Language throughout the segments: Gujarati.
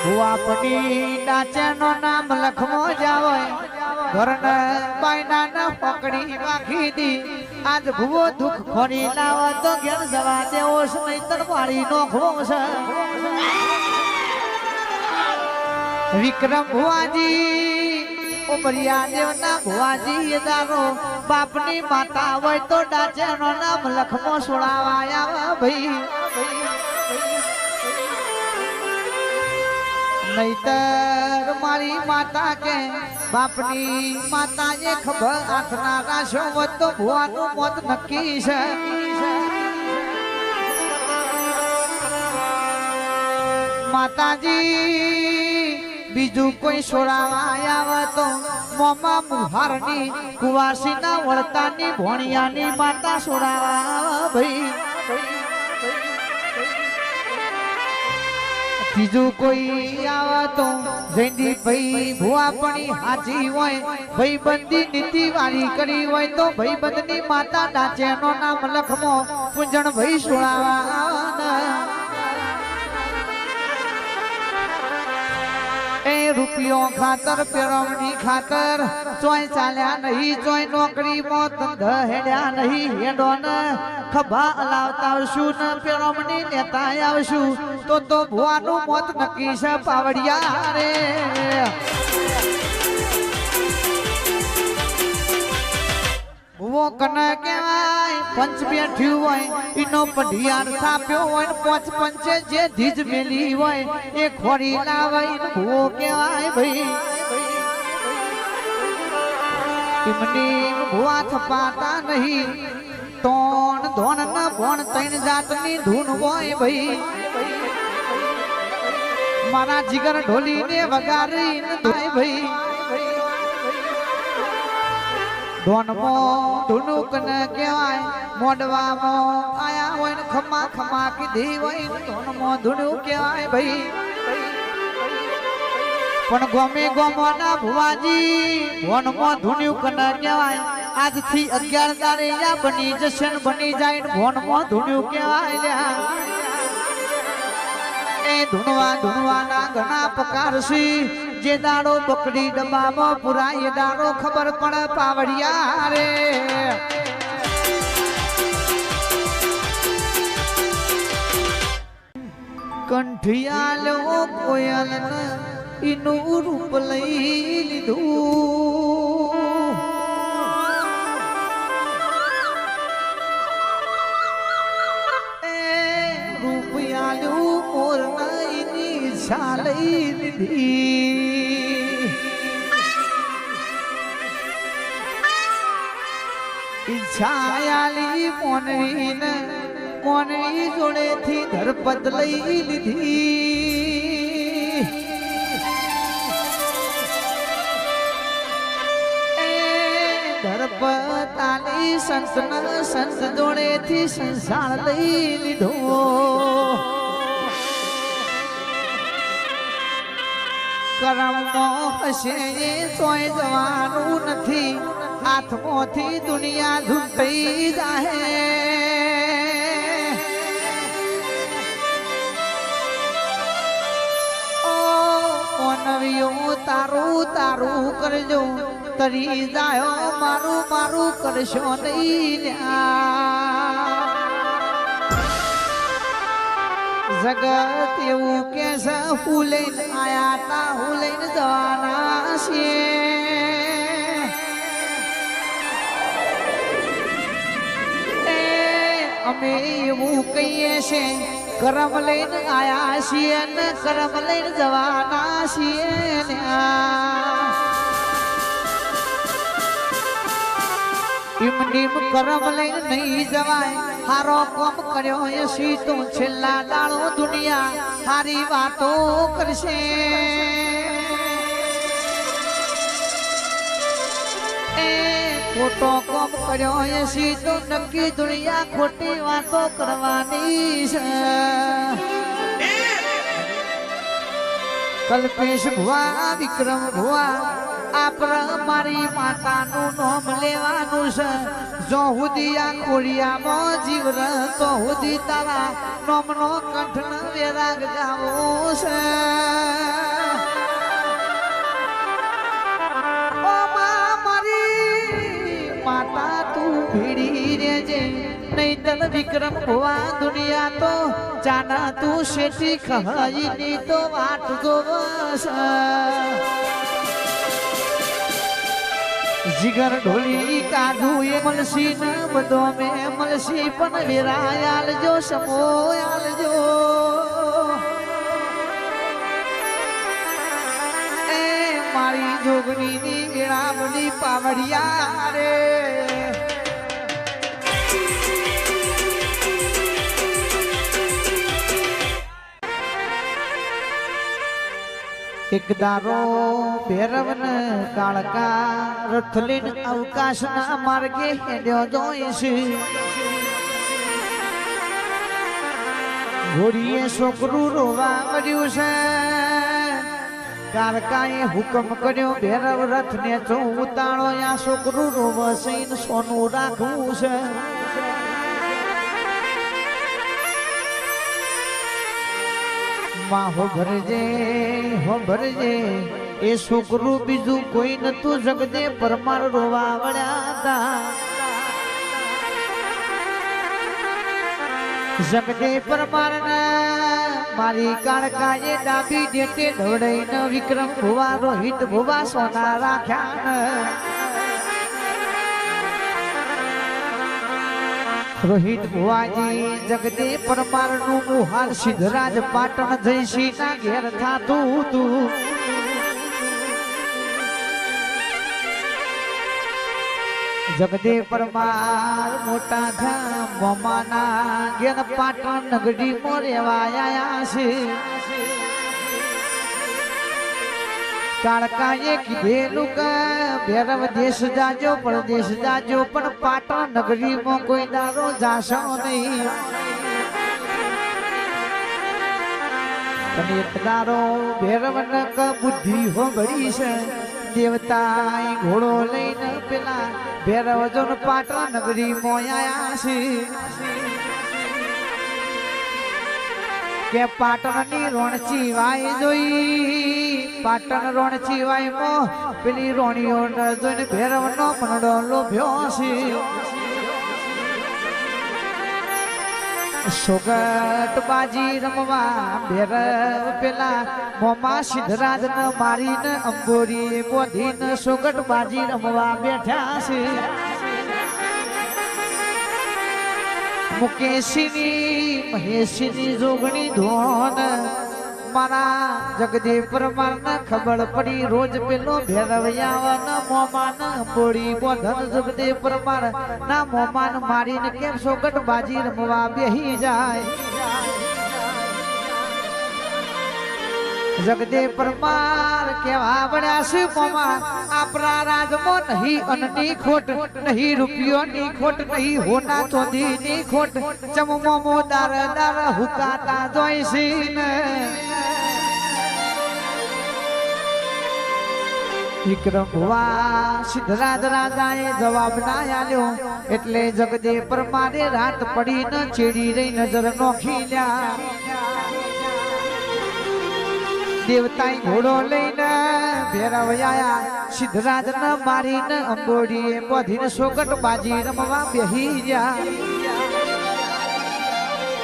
આપણી ડાચેનો નામ લખમો જાવય ઘરને બાયના ના પકડી રાખી દી આજ ભૂવો દુઃખ ખોરી લાવ તો ઘેર જવા દેવો છે નહીતર પાડી નોખવો છે વિક્રમ ભુવાજી ઉમરિયા દેવના ભુવાજી દારો બાપની માતા હોય તો ડાચેનો નામ લખમો સોડાવાયા ભાઈ નહીતર મારી માતા કે બાપની માતા એ ખબર હાથના રાશો હોત તો ભુવાનું મોત નક્કી છે માતાજી બીજું કોઈ સોડાવા આવે તો મોમા મુહારની કુવાસીના વળતાની ભોણિયાની માતા સોડાવા ભાઈ બીજું કોઈ આવે તો જયંતી ભાઈ ભુવાપણી હાજી હોય ભાઈ બંધી નીતિ વાળી કરી હોય તો ભાઈ બંધની માતા ડાચેનો નામ લખમો પૂંજણ ભાઈ સોડાવા એ રૂપિયો ખાતર પેરવણી ખાતર ચોય ચાલ્યા નહીં ચોય નોકરી મોત હેડ્યા નહીં હેડો ને ખભા હલાવતા આવશું ને પેરવણી લેતા આવશું તો ભુવાનું મોત નક્કી છે પાવડિયા રે ભુવો કને કહેવાય પંચ બેઠ્યું હોય એનો પઢિયાર થાપ્યો હોય ને પોચ પંચે જે ધીજ મેલી હોય એ ખોરી લાવે ભુવો કહેવાય ભાઈ એમની ભુવા થપાતા નહીં તોણ ધોણ ના ભોણ ત્રણ જાતની ધૂન હોય ભાઈ મારા જીગર ઢોલીને વગાડીને થાય ભાઈ ધોનમો ધુનુક ને કહેવાય મોડવામાં આયા હોય ને ખમા ખમા કીધી હોય ને ધોનમો ધુનુક કહેવાય ભાઈ પણ ગમે ગોમોના ભુવાજી ધોનમો ધુનુક ને કહેવાય આજથી 11 દાડે યા બની જશે ને બની જાય ને ધોનમો ધુનુક કહેવાય લ્યા એ ધૂણવાના ઘણા પ્રકારસી જે દાડો બકડી ડબ્બામાં પુરાય દાડો ખબર પડે પાવડિયા રે કંઠિયાલો કોયલ ને એનું રૂપ લઈ લીધું એ રૂપિયાલું મોર એની ઈચ્છા લઈ લીધી ઈચ્છાયાલી મોનવીને મોનવી જોડેથી ધરપત લઈ લીધી એ ધરપત આલી સંતના સંત જોડેથી સંસાર લઈ લીધો કરમનો હશે એ સોય જવાનું નથી હાથમાંથી દુનિયા ઝૂંટાઈ જાહે ઓ મોનવીઓ તારું તારું કરજો તરી જાયો મારું મારું કરશો નહીં જગત એવું કે છે હું લઈને આયા તા હું લઈને જવાના છીએ અમે એવું કહીએ છે કરમ લઈને આયા છીએ ને કરમ લઈને જવાના છીએ ઇમનીમ કરમ લઈને નહીં જવાય હારો કોમ કર્યો એ સીતો છેલ્લા દાડો દુનિયા હારી વાતો કરશે એ ખોટો કોમ કર્યો એ સીતો નક્કી દુનિયા ખોટી વાતો કરવાની છે કલ્પેશ ભુવા વિક્રમ ભુવા આપણા મારી માતાનું નામ લેવાનું છે જો હુદી આ ખોડિયામાં જીવ રહતો હુદી તારા નામનો કંઠ વેરાગ ગાવો છે તન વિક્રમ ભુવા દુનિયા તો જાના તું શેઠી ખહાઈ ની તો વાટ જોવસ જીગર ઢોલી કાઢું એ મલસી ન બધો મે મલસી પણ વિરાયાલ જો સમોયાલ જો એ મારી જોગણી ની વિરામની પાવડિયા રે એક દારો ભેરવન કાળકા રથલીન અવકાશના માર્ગે હેડ્યો જોઈશ ઘોડીએ છોકરું રોવા મળ્યું છે કાળકાએ હુકમ કર્યો ભેરવ રથને જો ઉતાળો આ છોકરું રોવસીન સોનું રાખવું છે માં હો ભરજે એ છોકરું બીજું કોઈ નતું જગદે પરમાર રોવા વળ્યા હતા જગદે પરમાર મારી કાળકાએ ડાબી ડેટે દોડાઈને વિક્રમ ભુવા રોહિત ભુવા સોના રાખ્યા રોહિત ભુવાજી જગદે પરમાર નું મુહાર સિદ્ધરાજ પાટણ જયસિંહ ના ઘેર થાતું હતું જગદે પરમાર મોટા થા મોમાના ઘેર પાટણ નગરી માં રેવા આયા છે કાળકાએ કીધેલું કે ભેરવ દેશ જાજો પરદેશ જાજો પણ પાટણ નગરીમાં કોઈ દારો જાશો નહીં પણ એક દારો ભેરવ નક બુદ્ધિ હોંભળી છે દેવતા ઘોડો લઈને પેલા ભેરવ જોન પાટણ નગરીમાં આયા છે કે પાટણની રોણચી વાય જોઈ પાટણ રોણચી વાય મો પેલી રોણીઓ જોઈને ભેરવનો મનડો લોભ્યો છે સોગટ બાજી રમવા ભેરવ પેલા મોમા સિદ્ધરાજ ને મારીને અંબોરી બોધીને સોગટ બાજી રમવા બેઠા છે મુકેશની મહેશની જોગણી ધોન મારા જગદે પરમાર ને ખબર પડી રોજ પેલો ભેરવયાવન મોમાન બોડી બોધન જગદે પરમાર ના મોમાન મારીને કેમ સોગટ બાજી રમવા બેહી જાય જગદે પરમાર કેવા વળ્યા છે મોમા આપણા રાજમાં નહીં અન્નની ખોટ નહીં રૂપિયોની ખોટ નહીં હોના ચોધીની ખોટ ચમ મોમો દાર દાર હુકાતા જોઈશી ને વિક્રમ ભુવા સિદ્ધરાજ રાજાએ જવાબ ના આલ્યો એટલે જગદે પરમારે રાત પડીને ચેડી રહી નજર નોખી લ્યા દેવતાઈ ઘોડો લઈને ભેરવયા સિદ્ધરાજ ને મારીને અંબોડીએ બોધીને સોગટ બાજી રમવા બેહી ગયા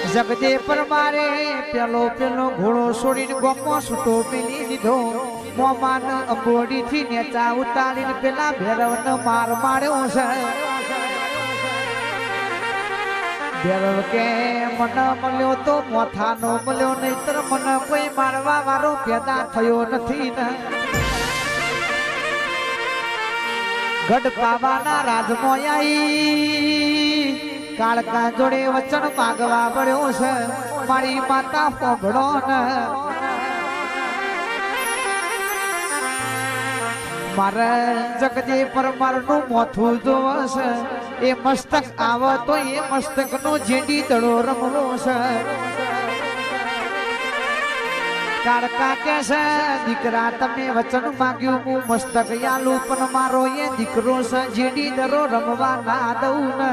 જગદે પરમારે પેલો ઘોડો છોડીને ગોમો છૂટો પેલી દીધો મોમાન અંબોડી થી નેચા ઉતારીને પેલા ભેરવને માર માર્યો છે ભેરવ કે મને મળ્યો તો મોથાનો મળ્યો નહીતર મને કોઈ મારવા વાળો પેદા થયો નથી ને ગઢ પાવાના રાજમોયાઈ કાળકા જોડે વચન માગવા પડ્યો છે મારી માતા પોગડો ને મારે જગદે પરમાર નું મોથું જોવશે એ મસ્તક આવે તો એ મસ્તક નો જેડી દડો રમવો છે કાળકા કે છે દીકરા તમે વચન માંગ્યું હું મસ્તક યાલું પણ મારો એ દીકરો છે જેડી દડો રમવા ના દઉં ને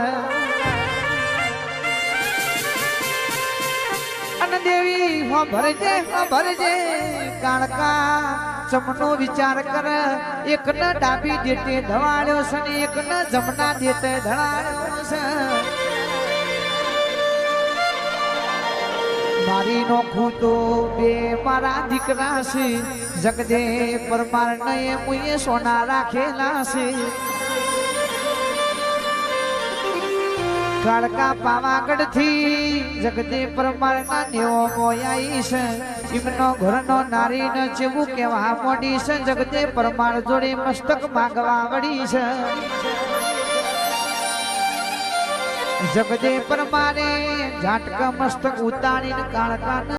અને દેવી ભરજે કાળકા ચમનો વિચાર કર એક ન ડાબી ડેટે ધવાડ્યો છે ને એક ન જમના ડેટે ધડાડ્યો છે નારી નો ખૂતો બે મારા દીકરા છે જગદે પરમાર ને મુએ સોના રાખેલા છે કાળકા પાવાગઢ થી જગદે પરમાર ના નેવો મોયાઈ છે એમનો ઘરનો નારી ને જેવું કેવા મોડી છે જગદે પરમાર જોડે મસ્તક માગવા વળી છે જગદે પરમારે ઝાટકા મસ્તક ઉતારીને કાળકા